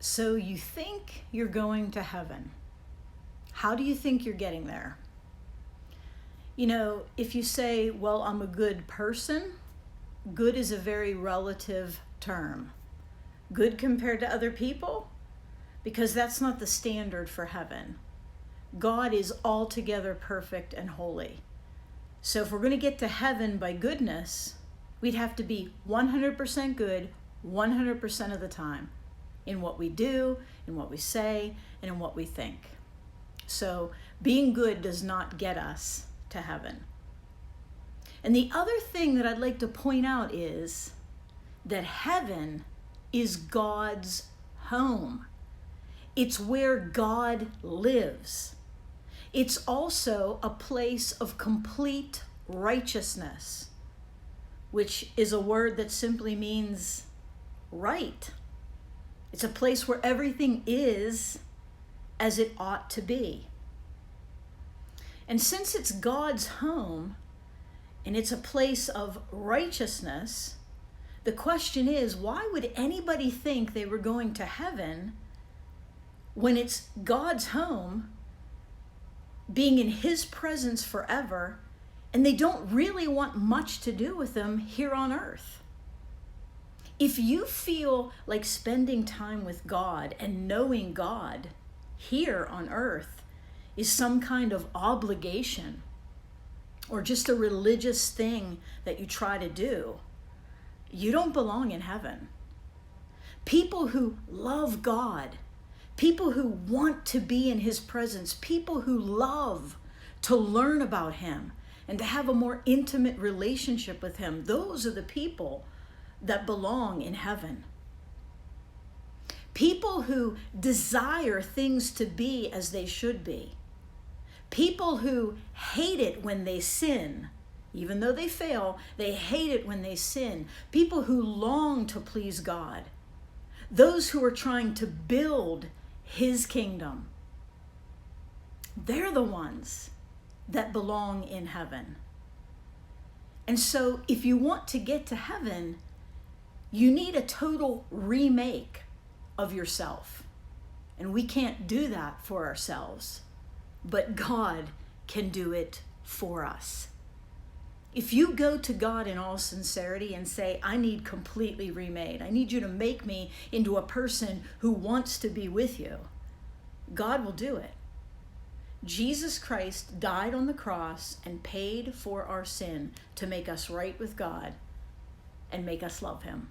So you think you're going to heaven. How do you think you're getting there? You know, if you say, well, I'm a good person, good is a very relative term. Good compared to other people? Because that's not the standard for heaven. God is altogether perfect and holy. So if we're going to get to heaven by goodness, we'd have to be 100% good 100% of the time in what we do, in what we say, and in what we think. So being good does not get us to heaven. And the other thing that I'd like to point out is that heaven is God's home. It's where God lives. It's also a place of complete righteousness, which is a word that simply means right. It's a place where everything is as it ought to be. And since it's God's home and it's a place of righteousness, the question is, why would anybody think they were going to heaven when it's God's home, being in His presence forever, and they don't really want much to do with Him here on earth? If you feel like spending time with God and knowing God here on earth is some kind of obligation or just a religious thing that you try to do, you don't belong in heaven. People who love God, people who want to be in His presence, people who love to learn about Him and to have a more intimate relationship with Him, those are the people that belong in heaven. People who desire things to be as they should be. People who hate it when they sin. Even though they fail, they hate it when they sin. People who long to please God. Those who are trying to build His kingdom. They're the ones that belong in heaven. And so if you want to get to heaven, you need a total remake of yourself. And we can't do that for ourselves, but God can do it for us. If you go to God in all sincerity and say, I need completely remade, I need you to make me into a person who wants to be with you, God will do it. Jesus Christ died on the cross and paid for our sin to make us right with God and make us love Him.